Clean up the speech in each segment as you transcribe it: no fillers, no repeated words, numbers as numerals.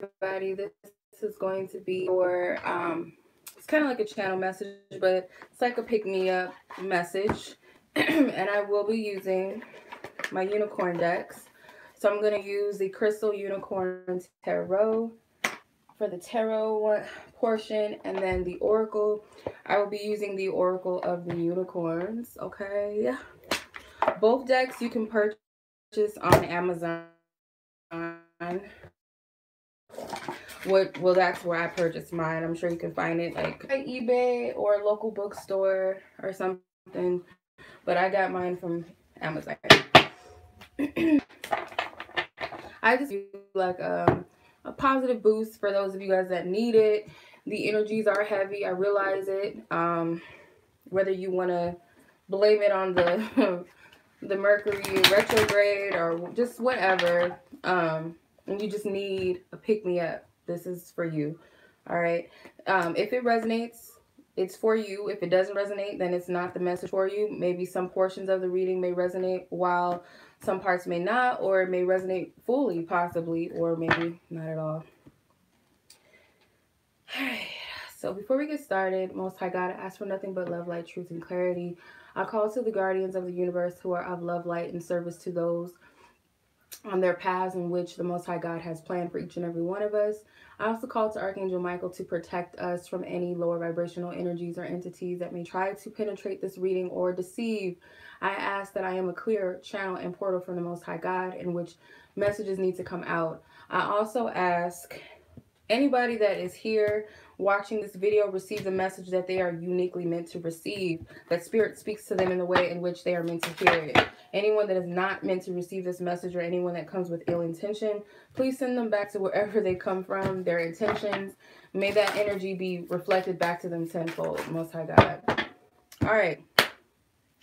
everybody. This is going to be your it's kind of like a channel message, but it's like a pick me up message. And I will be using my unicorn decks. So I'm going to use the Crystal Unicorn Tarot for the tarot portion, and then the Oracle. I will be using the Oracle of the Unicorns. Okay. Both decks you can purchase on Amazon. Well, that's where I purchased mine. I'm sure you can find it like at eBay or a local bookstore or something. But I got mine from Amazon. I just do like a positive boost for those of you guys that need it. The energies are heavy. I realize it. Whether you want to blame it on the the Mercury retrograde or just whatever, and you just need a pick me up, this is for you. All right. If it resonates, it's for you. If it doesn't resonate, then it's not the message for you. Maybe some portions of the reading may resonate while some parts may not, or it may resonate fully, possibly, or maybe not at all. So before we get started, Most High God, I ask for nothing but love, light, truth, and clarity. I call to the guardians of the universe who are of love, light, and service to those on their paths in which the Most High God has planned for each and every one of us. I also call to Archangel Michael to protect us from any lower vibrational energies or entities that may try to penetrate this reading or deceive. I ask that I am a clear channel and portal from the Most High God in which messages need to come out. I also ask anybody that is here watching this video receives a message that they are uniquely meant to receive, that Spirit speaks to them in the way in which they are meant to hear it. Anyone that is not meant to receive this message, or anyone that comes with ill intention, please send them back to wherever they come from, their intentions. May that energy be reflected back to them tenfold, Most High God. All right.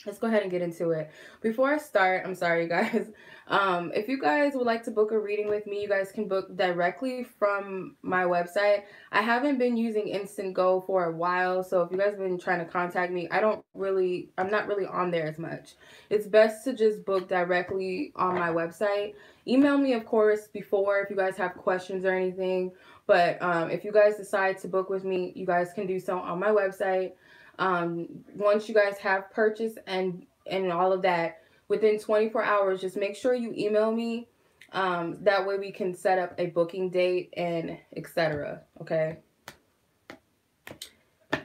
Let's go ahead and get into it. Before I start, I'm sorry, you guys. If you guys would like to book a reading with me, you guys can book directly from my website. I haven't been using Instant Go for a while, so if you guys have been trying to contact me, I'm not really on there as much. It's best to just book directly on my website. Email me, of course, before if you guys have questions or anything. But if you guys decide to book with me, you guys can do so on my website. Once you guys have purchased and all of that, within 24 hours, just make sure you email me. That way we can set up a booking date and etc. Okay.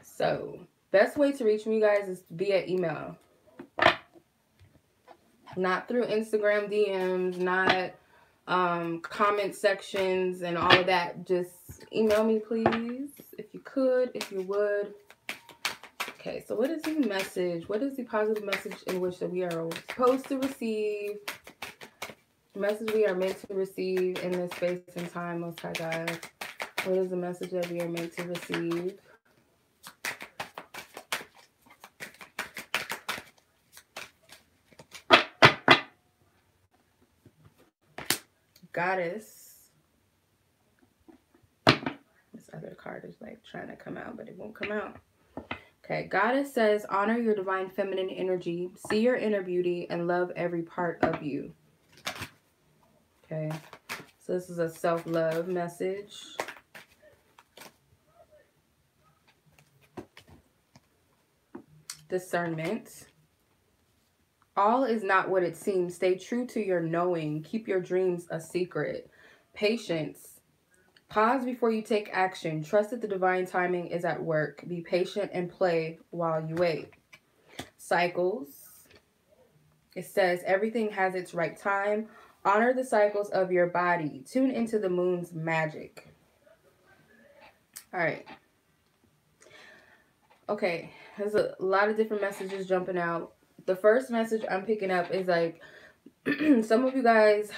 So best way to reach me, guys, is via email. Not through Instagram DMs, not comment sections and all of that. Just email me, please, if you could, if you would. Okay, so what is the message? What is the positive message in which that we are supposed to receive? The message we are meant to receive in this space and time, Most High God. What is the message that we are meant to receive? Goddess. This other card is like trying to come out, but it won't come out. Okay, Goddess says, honor your divine feminine energy, see your inner beauty, and love every part of you. Okay, so this is a self-love message. Discernment. All is not what it seems. Stay true to your knowing. Keep your dreams a secret. Patience. Pause before you take action. Trust that the divine timing is at work. Be patient and play while you wait. Cycles. It says everything has its right time. Honor the cycles of your body. Tune into the moon's magic. All right. Okay. There's a lot of different messages jumping out. The first message I'm picking up is like some of you guys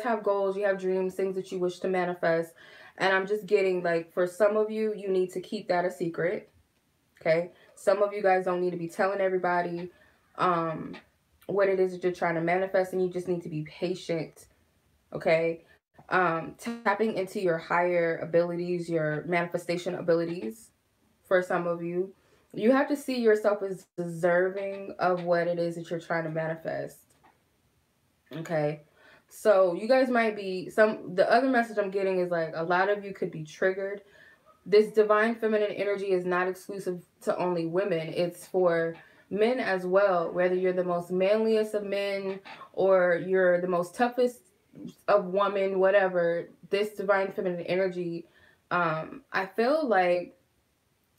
have goals, you have dreams, things that you wish to manifest. And I'm just getting like, for some of you, you need to keep that a secret. Okay. Some of you guys don't need to be telling everybody what it is that you're trying to manifest, and you just need to be patient. Okay. Tapping into your higher abilities, your manifestation abilities. For some of you, you have to see yourself as deserving of what it is that you're trying to manifest. Okay. So you guys might be the other message I'm getting is like a lot of you could be triggered. This divine feminine energy is not exclusive to only women. It's for men as well, whether you're the most manliest of men or you're the most toughest of woman, whatever. This divine feminine energy, I feel like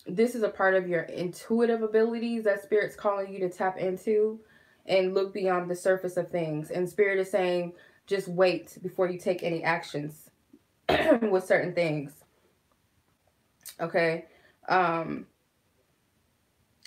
this is a part of your intuitive abilities that spirit's calling you to tap into and look beyond the surface of things. And spirit is saying, just wait before you take any actions with certain things. Okay. Um,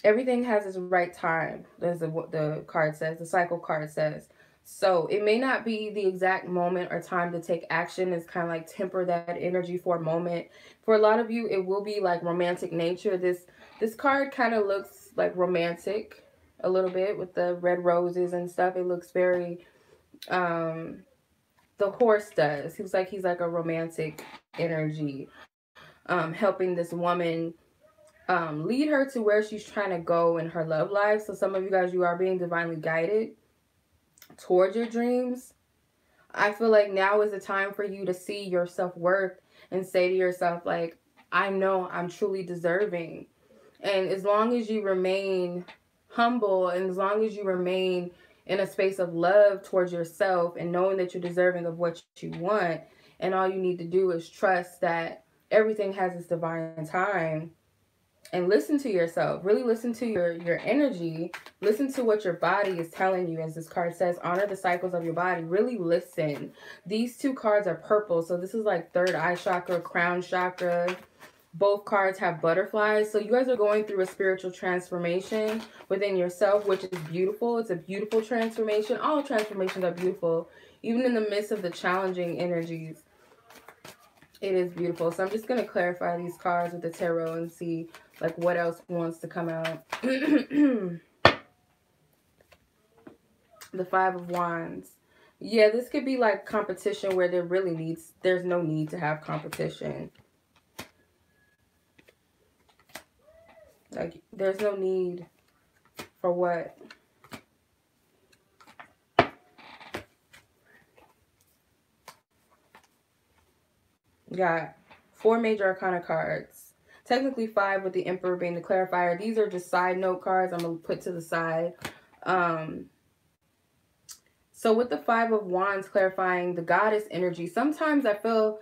Everything has its right time, as the card says, the cycle card says. So it may not be the exact moment or time to take action. It's kind of like temper that energy for a moment. For a lot of you, it will be like romantic nature. This card kind of looks like romantic a little bit with the red roses and stuff. It looks very the horse does. He's like a romantic energy, helping this woman lead her to where she's trying to go in her love life. So some of you guys, you are being divinely guided towards your dreams. I feel like now is the time for you to see your self-worth and say to yourself, like, I know I'm truly deserving. And as long as you remain humble and as long as you remain in a space of love towards yourself and knowing that you're deserving of what you want, and all you need to do is trust that everything has its divine time, and listen to yourself. Really listen to your energy. Listen to what your body is telling you. As this card says, honor the cycles of your body. Really listen. These two cards are purple, so this is like third eye chakra, crown chakra. Both cards have butterflies. So you guys are going through a spiritual transformation within yourself, which is beautiful. It's a beautiful transformation. All transformations are beautiful, even in the midst of the challenging energies. It is beautiful. So I'm just going to clarify these cards with the tarot and see like what else wants to come out. The Five of Wands. Yeah, this could be like competition where there's no need to have competition. Like there's no need for what? Got 4 major arcana cards. Technically 5 with the Emperor being the clarifier. These are just side note cards I'm going to put to the side. So with the 5 of Wands clarifying the goddess energy, sometimes I feel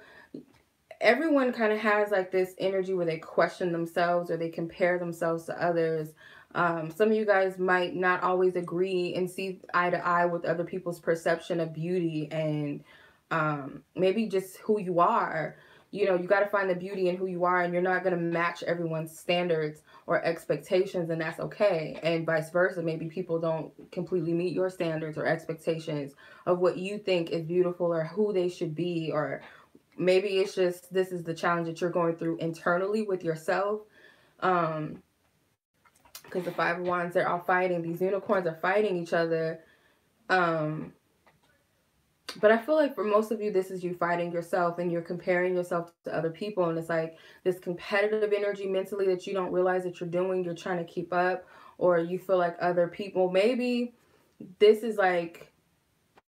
everyone kind of has like this energy where they question themselves or they compare themselves to others. Some of you guys might not always agree and see eye to eye with other people's perception of beauty and maybe just who you are. You know, you got to find the beauty in who you are, and you're not going to match everyone's standards or expectations, and that's okay. And vice versa, maybe people don't completely meet your standards or expectations of what you think is beautiful or who they should be, or maybe it's just this is the challenge that you're going through internally with yourself. Because the 5 of Wands, they're all fighting. These unicorns are fighting each other. But I feel like for most of you, this is you fighting yourself and you're comparing yourself to other people. And it's like this competitive energy mentally that you don't realize that you're doing. You're trying to keep up, or you feel like other people, maybe this is like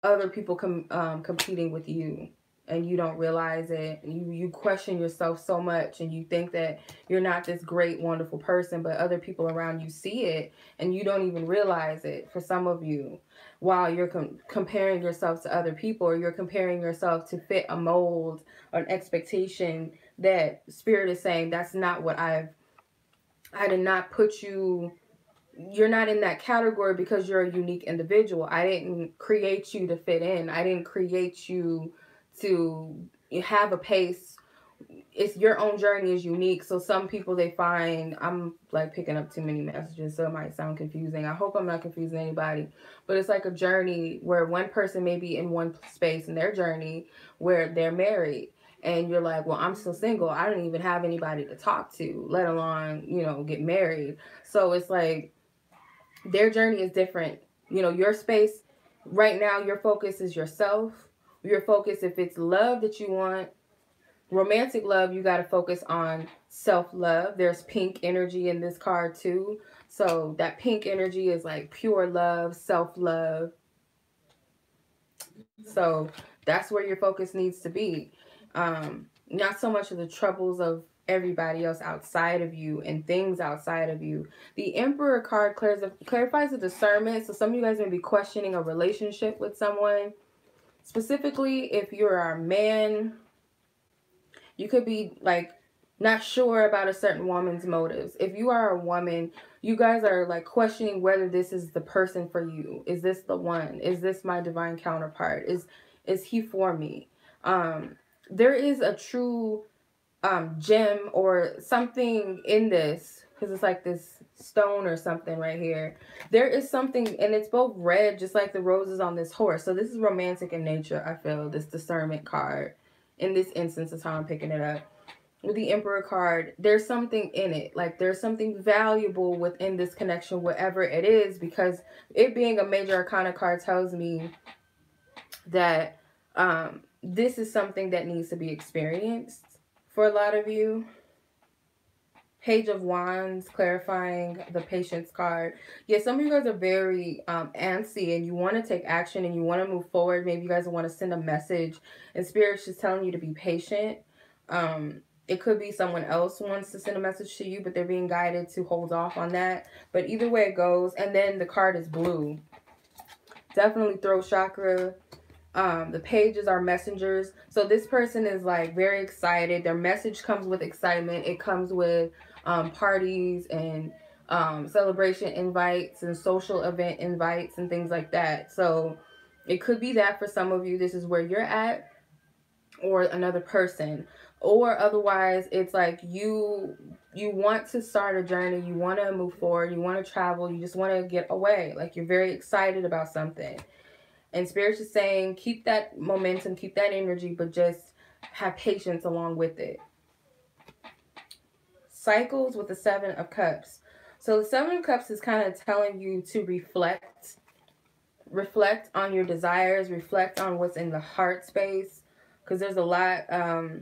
other people competing with you and you don't realize it. You question yourself so much and you think that you're not this great, wonderful person, but other people around you see it and you don't even realize it for some of you. While you're comparing yourself to other people, or you're comparing yourself to fit a mold or an expectation that Spirit is saying, that's not what I did not put you, you're not in that category because you're a unique individual. I didn't create you to fit in. I didn't create you to have a pace. It's your own journey is unique. So some people, they find, I'm like picking up too many messages, so it might sound confusing. I hope I'm not confusing anybody, but it's like a journey where one person may be in one space in their journey where they're married, and you're like, well, I'm still single. I don't even have anybody to talk to, let alone, you know, get married. So it's like their journey is different. You know, your space right now, your focus is yourself. Your focus, if it's love that you want, romantic love, you got to focus on self-love. There's pink energy in this card too. So that pink energy is like pure love, self-love. So that's where your focus needs to be. Not so much of the troubles of everybody else outside of you and things outside of you. The Emperor card clarifies the discernment. So some of you guys may be questioning a relationship with someone. Specifically, if you're a man, you could be like not sure about a certain woman's motives. If you are a woman, you guys are like questioning whether this is the person for you. Is this the one? Is this my divine counterpart? Is he for me? There is a true gem or something in this, because it's like this stone or something right here. There is something, and it's both red just like the roses on this horse. So this is romantic in nature. I feel this discernment card in this instance is how I'm picking it up. With the Emperor card, there's something in it. Like there's something valuable within this connection, whatever it is, because it being a major arcana card tells me that this is something that needs to be experienced for a lot of you. Page of Wands, clarifying the Patience card. Yeah, some of you guys are very antsy and you want to take action and you want to move forward. Maybe you guys want to send a message and Spirit's just telling you to be patient. It could be someone else wants to send a message to you, but they're being guided to hold off on that. But either way it goes. And then the card is blue. Definitely throat chakra. The pages are messengers. So this person is like very excited. Their message comes with excitement. It comes with parties and celebration invites and social event invites and things like that. So it could be that for some of you, this is where you're at, or another person, or otherwise it's like you want to start a journey, you want to move forward, you want to travel, you just want to get away, like you're very excited about something. And Spirit's just saying, keep that momentum, keep that energy, but just have patience along with it. Cycles with the Seven of Cups. So the Seven of Cups is kind of telling you to reflect on your desires, reflect on what's in the heart space, because there's a lot of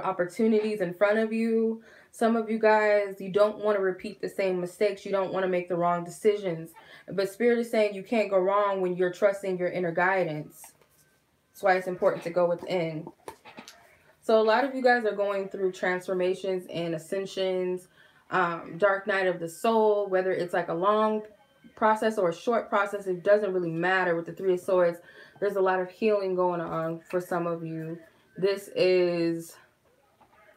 opportunities in front of you. Some of you guys, you don't want to repeat the same mistakes. You don't want to make the wrong decisions. But Spirit is saying you can't go wrong when you're trusting your inner guidance. That's why it's important to go within. So a lot of you guys are going through transformations and ascensions, dark night of the soul, whether it's like a long process or a short process, it doesn't really matter. With the Three of Swords, there's a lot of healing going on for some of you. This is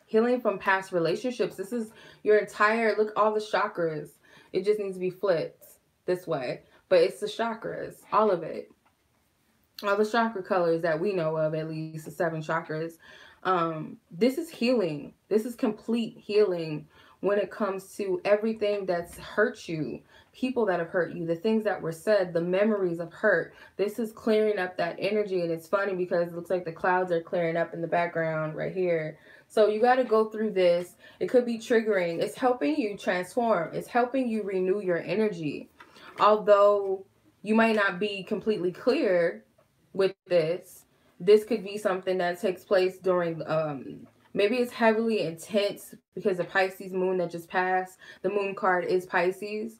healing from past relationships. This is your entire, look, all the chakras. It just needs to be flipped this way. But it's the chakras, all of it. All the chakra colors that we know of, at least the 7 chakras. This is healing. This is complete healing when it comes to everything that's hurt you, people that have hurt you, the things that were said, the memories of hurt. This is clearing up that energy. And it's funny because it looks like the clouds are clearing up in the background right here. So you got to go through this. It could be triggering. It's helping you transform. It's helping you renew your energy. Although you might not be completely clear with this, this could be something that takes place during maybe it's heavily intense because the Pisces moon that just passed. The moon card is Pisces,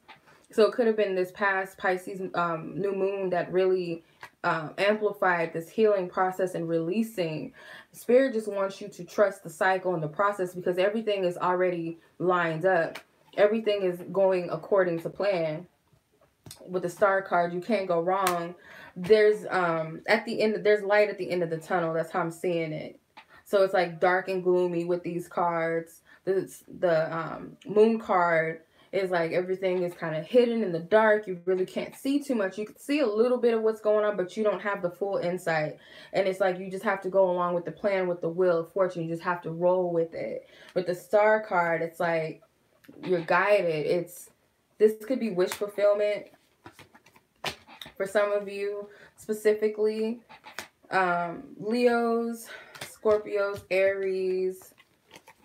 so it could have been this past Pisces new moon that really amplified this healing process and releasing. Spirit just wants you to trust the cycle and the process, because everything is already lined up. Everything is going according to plan. With the Star card, you can't go wrong. There's at the end, there's light at the end of the tunnel. That's how I'm seeing it. So it's like dark and gloomy with these cards. The moon card is like everything is kind of hidden in the dark. You really can't see too much. You can see a little bit of what's going on, but you don't have the full insight. And it's like you just have to go along with the plan, with the wheel of fortune. You just have to roll with it. With the Star card, it's like you're guided. This could be wish fulfillment for some of you specifically. Leos, Scorpios, Aries,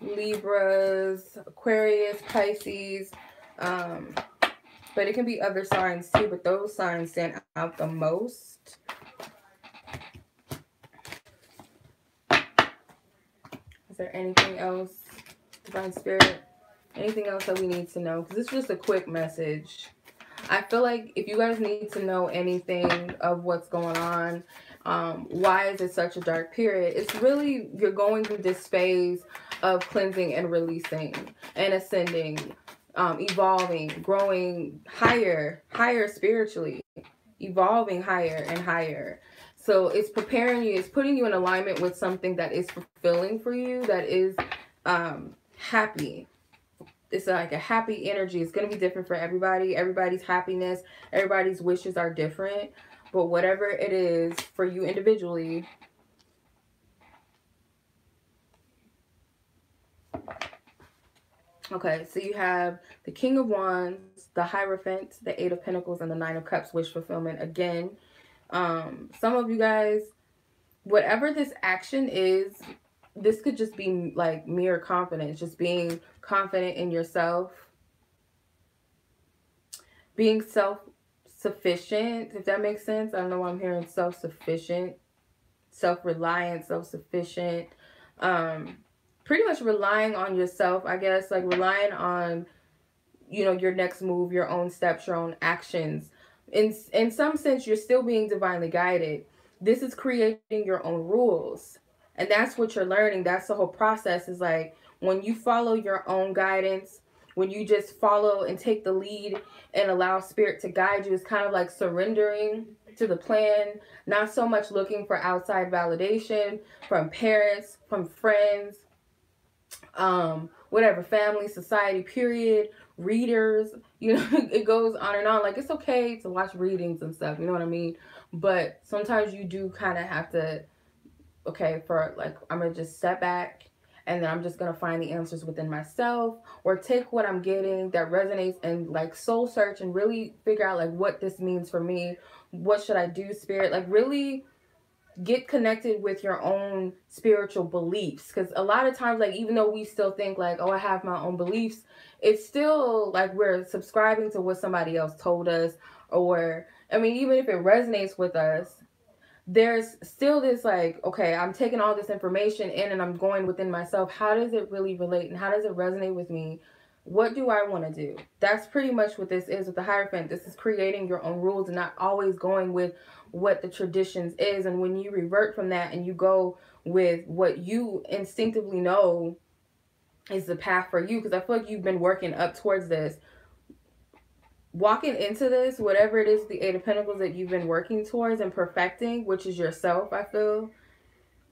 Libras, Aquarius, Pisces. But it can be other signs too, but those signs stand out the most. Is there anything else, Divine Spirit? Anything else that we need to know? Because it's just a quick message. I feel like if you guys need to know anything of what's going on, why is it such a dark period, it's really, you're going through this phase of cleansing and releasing and ascending, evolving, growing higher spiritually, evolving higher and higher. So it's preparing you, it's putting you in alignment with something that is fulfilling for you, that is happy. It's like a happy energy. It's going to be different for everybody. Everybody's happiness, everybody's wishes are different. But whatever it is for you individually, okay, so you have the King of Wands, the Hierophant, the Eight of Pentacles, and the Nine of Cups, wish fulfillment again. Some of you guys, whatever this action is, this could just be like mere confidence, just being confident in yourself, being self-sufficient, if that makes sense. I don't know why I'm hearing self-sufficient, self-reliant, self-sufficient. Pretty much relying on yourself, I guess, like relying on, you know, your next move, your own steps, your own actions. In some sense, you're still being divinely guided. This is creating your own rules. And that's what you're learning. That's the whole process, is like when you follow your own guidance, when you just follow and take the lead and allow spirit to guide you, it's kind of like surrendering to the plan, not so much looking for outside validation from parents, from friends, whatever, family, society, period, readers, you know, it goes on and on. Like, it's okay to watch readings and stuff, you know what I mean? But sometimes you do kind of have to, okay, for like, I'm gonna just step back and then I'm just gonna find the answers within myself, or take what I'm getting that resonates and like soul search and really figure out like what this means for me. What should I do, spirit? Like, really get connected with your own spiritual beliefs, because a lot of times, like, even though we still think like, oh, I have my own beliefs, it's still like we're subscribing to what somebody else told us. Or, I mean, even if it resonates with us, there's still this like, okay, I'm taking all this information in and I'm going within myself, how does it really relate and how does it resonate with me? What do I want to do? That's pretty much what this is with the Hierophant. This is creating your own rules and not always going with what the traditions is. And when you revert from that and you go with what you instinctively know is the path for you, because I feel like you've been working up towards this, walking into this, whatever it is, the Eight of Pentacles that you've been working towards and perfecting, which is yourself, I feel,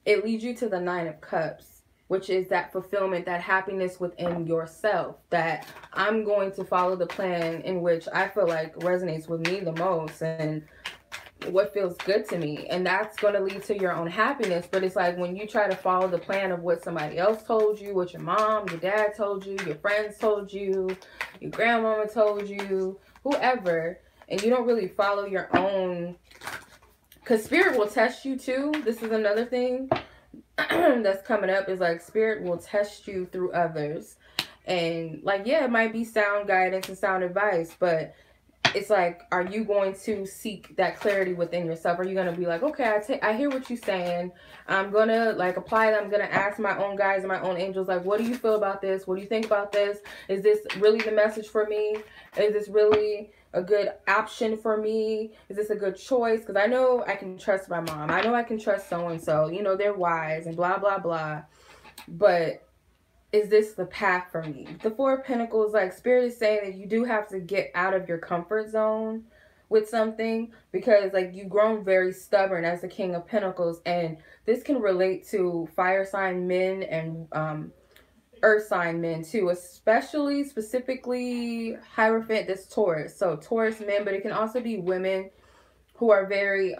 it leads you to the Nine of Cups, which is that fulfillment, that happiness within yourself, that I'm going to follow the plan in which I feel like resonates with me the most and what feels good to me. And that's going to lead to your own happiness. But it's like when you try to follow the plan of what somebody else told you, what your mom, your dad told you, your friends told you, your grandmama told you, whoever, and you don't really follow your own, because spirit will test you too. This is another thing that's coming up, is like spirit will test you through others. And like, yeah, it might be sound guidance and sound advice, but it's like, are you going to seek that clarity within yourself? Are you going to be like, okay, I hear what you're saying. I'm going to like apply that. I'm going to ask my own guides and my own angels, like, what do you feel about this? What do you think about this? Is this really the message for me? Is this really a good option for me? Is this a good choice? Because I know I can trust my mom. I know I can trust so-and-so. You know, they're wise and blah, blah, blah. But is this the path for me? The Four of Pentacles, like, spirit is saying that you do have to get out of your comfort zone with something, because like you've grown very stubborn as the King of Pentacles, and this can relate to fire sign men and earth sign men too, especially specifically Hierophant, this Taurus. So Taurus men, but it can also be women who are very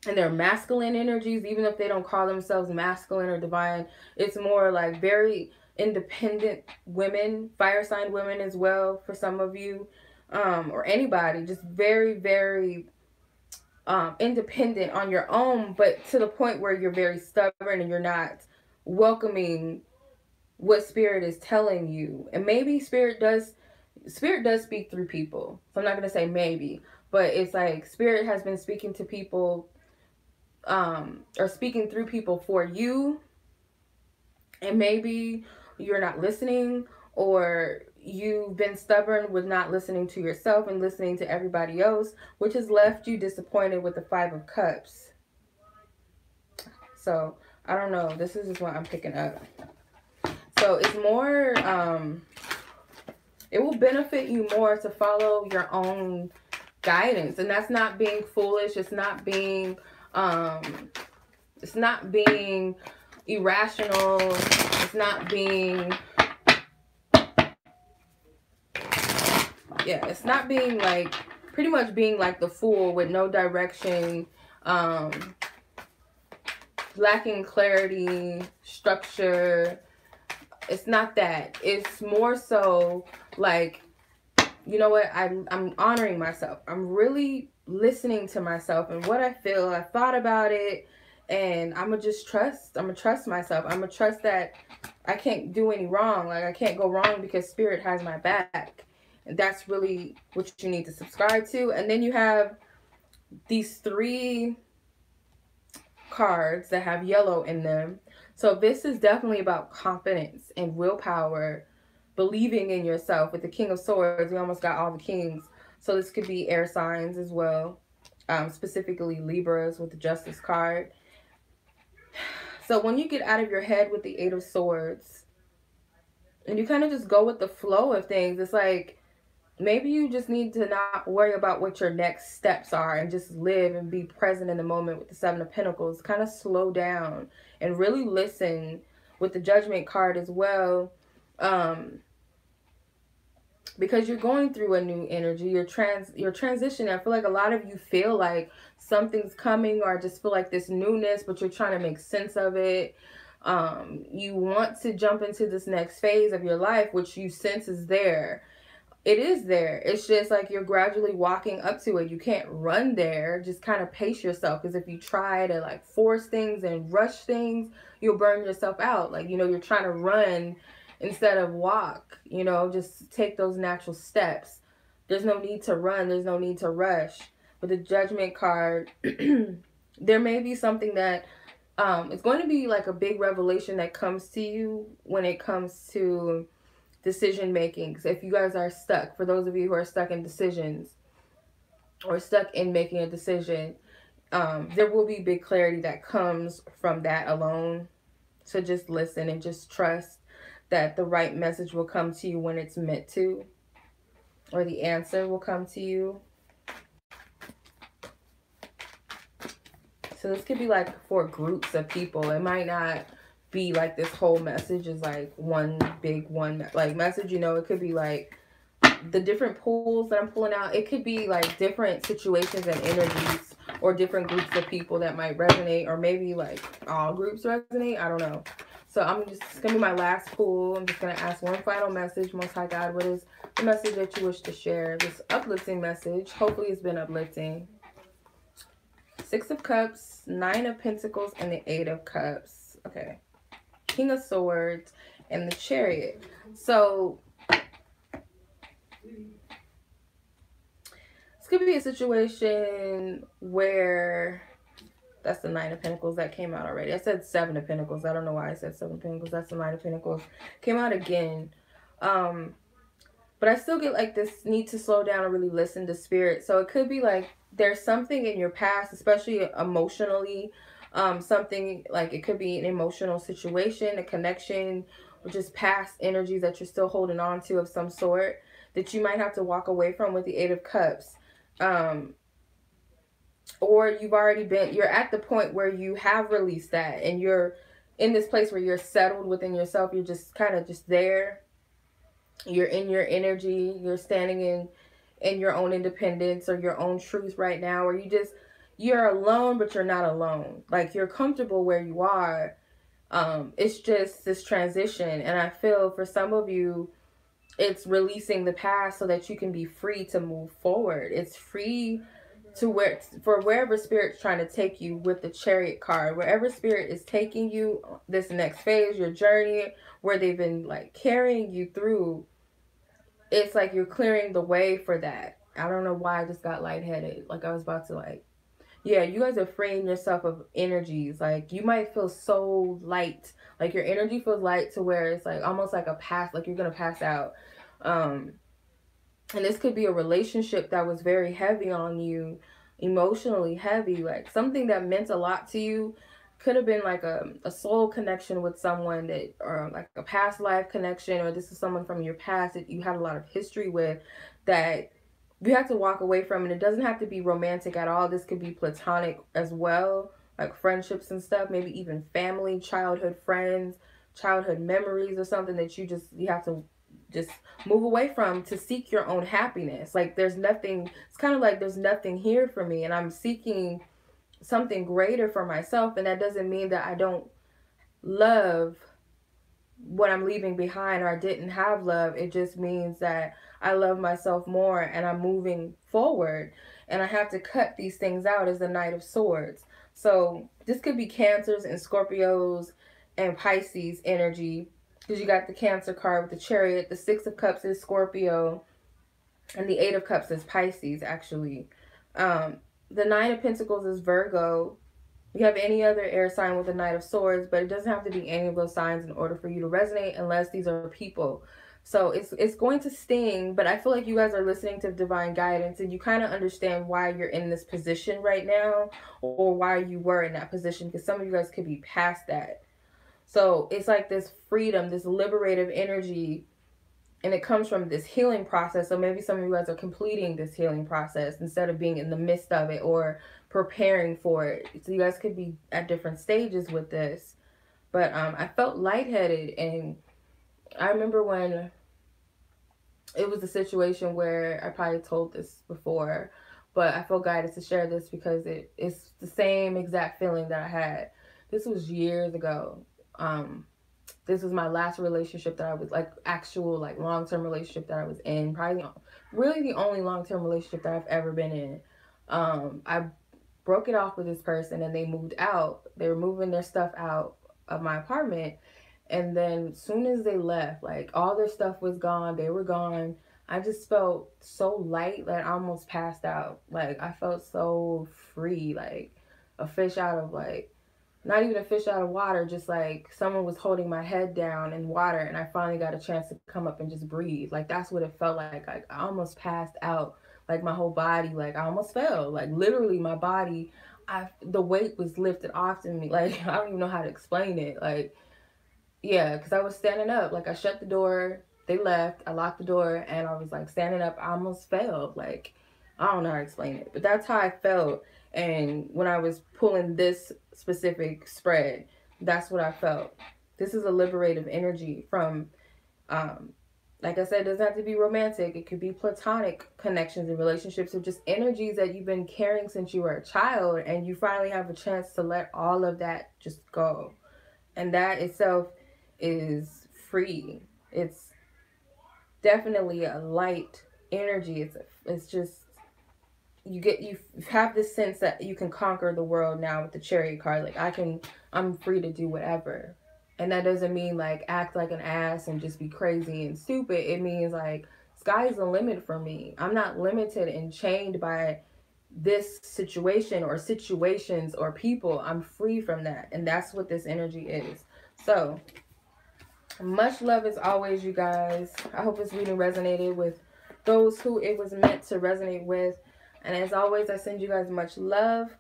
and their masculine energies, even if they don't call themselves masculine or divine, it's more like very independent women, fire sign women as well for some of you, or anybody, just very, very independent on your own, but to the point where you're very stubborn and you're not welcoming what spirit is telling you. And maybe spirit does speak through people. So I'm not going to say maybe, but it's like spirit has been speaking to people, or speaking through people for you, and maybe you're not listening, or you've been stubborn with not listening to yourself and listening to everybody else, which has left you disappointed with the 5 of Cups. So I don't know, this is just what I'm picking up. So it's more it will benefit you more to follow your own guidance, and that's not being foolish. It's not being irrational. It's not being it's not being like, pretty much being like the fool with no direction, lacking clarity, structure. It's not that. It's more so like, you know what, I'm honoring myself. I'm really listening to myself and what I feel. I thought about it, and I'm gonna trust myself. I'm gonna trust that I can't do any wrong. Like, I can't go wrong because Spirit has my back. And that's really what you need to subscribe to. And then you have these 3 cards that have yellow in them. So this is definitely about confidence and willpower, believing in yourself. With the King of Swords, we almost got all the kings. So this could be air signs as well, specifically Libras with the Justice card. So when you get out of your head with the 8 of Swords and you kind of just go with the flow of things, it's like, maybe you just need to not worry about what your next steps are and just live and be present in the moment with the 7 of Pentacles. Kind of slow down and really listen with the Judgment card as well. Because you're going through a new energy. You're transitioning. I feel like a lot of you feel like something's coming, or just feel like this newness, but you're trying to make sense of it. You want to jump into this next phase of your life, which you sense is there. It is there. It's just like you're gradually walking up to it. You can't run there. Just kind of pace yourself. Because if you try to like force things and rush things, you'll burn yourself out. Like, you know, you're trying to run instead of walk. You know, just take those natural steps. There's no need to run. There's no need to rush. With the Judgment card, there may be something that it's going to be like a big revelation that comes to you when it comes to decision making. So if you guys are stuck, for those of you who are stuck in decisions or stuck in making a decision, there will be big clarity that comes from that alone. So just listen and just trust that the right message will come to you when it's meant to, or the answer will come to you. So this could be like for groups of people. It might not be like this whole message is like one big message. You know, it could be like the different pulls that I'm pulling out. It could be like different situations and energies, or different groups of people that might resonate, or maybe like all groups resonate. I don't know. So it's gonna be my last pull. I'm just gonna ask one final message. Most High God, what is the message that you wish to share? This uplifting message. Hopefully it's been uplifting. 6 of Cups, 9 of Pentacles, and the 8 of Cups. Okay. King of Swords and the Chariot. So this could be a situation where that's the 9 of Pentacles that came out already. I said 7 of Pentacles. I don't know why I said 7 of Pentacles. That's the 9 of Pentacles. Came out again. But I still get like this need to slow down and really listen to Spirit. So it could be like there's something in your past, especially emotionally, something like it could be an emotional situation, a connection, or just past energies that you're still holding on to of some sort that you might have to walk away from with the 8 of Cups. Or you're at the point where you have released that and you're in this place where you're settled within yourself. You're just kind of just there. You're in your energy. You're standing in your own independence or your own truth right now. Or you're alone, but you're not alone. Like, you're comfortable where you are. It's just this transition. And I feel for some of you, it's releasing the past so that you can be free to move forward. It's free to wherever Spirit's trying to take you with the Chariot card. Wherever Spirit is taking you, this next phase, your journey, where they've been like carrying you through, it's like you're clearing the way for that. I don't know why I just got lightheaded. Like I was about to yeah, you guys are freeing yourself of energies. Like you might feel so light. Like your energy feels light to where it's like almost like like you're going to pass out. And this could be a relationship that was very heavy on you, emotionally heavy, like something that meant a lot to you. Could have been like a soul connection with someone that, or like a past life connection, or this is someone from your past that you had a lot of history with that you have to walk away from. And it doesn't have to be romantic at all. This could be platonic as well, like friendships and stuff, maybe even family, childhood friends, childhood memories, or something that you have to just move away from to seek your own happiness. Like there's nothing, it's kind of like there's nothing here for me and I'm seeking something greater for myself. And that doesn't mean that I don't love what I'm leaving behind, or I didn't have love. It just means that I love myself more and I'm moving forward, and I have to cut these things out as the Knight of Swords. So this could be Cancers and Scorpios and Pisces energy, because you got the Cancer card with the Chariot. The Six of Cups is Scorpio and the Eight of Cups is Pisces, actually. The Nine of Pentacles is Virgo. You have any other air sign with a Knight of Swords, but it doesn't have to be any of those signs in order for you to resonate, unless these are people. So it's going to sting, but I feel like you guys are listening to divine guidance and you kind of understand why you're in this position right now, or why you were in that position, because some of you guys could be past that. So it's like this freedom, this liberative energy, and it comes from this healing process. So maybe some of you guys are completing this healing process instead of being in the midst of it or preparing for it. So you guys could be at different stages with this. But I felt lightheaded, and I remember when it was a situation where I probably told this before, but I felt guided to share this because it's the same exact feeling that I had. This was years ago. This was my last relationship that I was like, actual like long-term relationship that I was in. Probably really the only long-term relationship that I've ever been in. I broke it off with this person and they moved out. They were moving their stuff out of my apartment. And then as soon as they left, like all their stuff was gone. They were gone. I just felt so light that I almost passed out. Like I felt so free, like a fish out of like, not even a fish out of water, just like someone was holding my head down in water and I finally got a chance to come up and just breathe. Like that's what it felt like. Like I almost passed out. Like my whole body, like I almost fell. Like literally my body, the weight was lifted off of me. Like I don't even know how to explain it. Like, yeah, because I was standing up. Like I shut the door, they left, I locked the door, and I was like standing up. I almost fell. Like I don't know how to explain it, but that's how I felt. And when I was pulling this specific spread, that's what I felt. This is a liberative energy from, like I said, it doesn't have to be romantic. It could be platonic connections and relationships, or just energies that you've been carrying since you were a child, and you finally have a chance to let all of that just go. And that itself is free. It's definitely a light energy. It's just, you have this sense that you can conquer the world now with the Chariot card. Like I'm free to do whatever. And that doesn't mean like act like an ass and just be crazy and stupid. It means like sky's the limit for me. I'm not limited and chained by this situation or situations or people. I'm free from that. And that's what this energy is. So much love as always, you guys. I hope this reading resonated with those who it was meant to resonate with. And as always, I send you guys much love.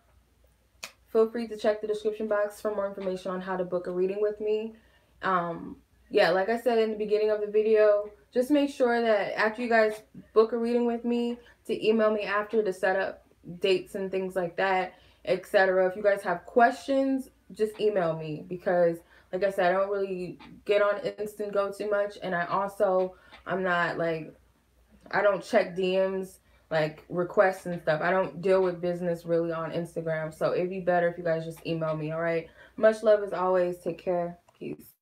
Feel free to check the description box for more information on how to book a reading with me. Yeah, like I said in the beginning of the video, just make sure that after you guys book a reading with me, to email me after to set up dates and things like that, etc. If you guys have questions, just email me, because like I said, I don't really get on Instant Go too much. And I'm not like, I don't check DMs, like requests and stuff. I don't deal with business really on Instagram. So it'd be better if you guys just email me, all right? Much love as always. Take care. Peace.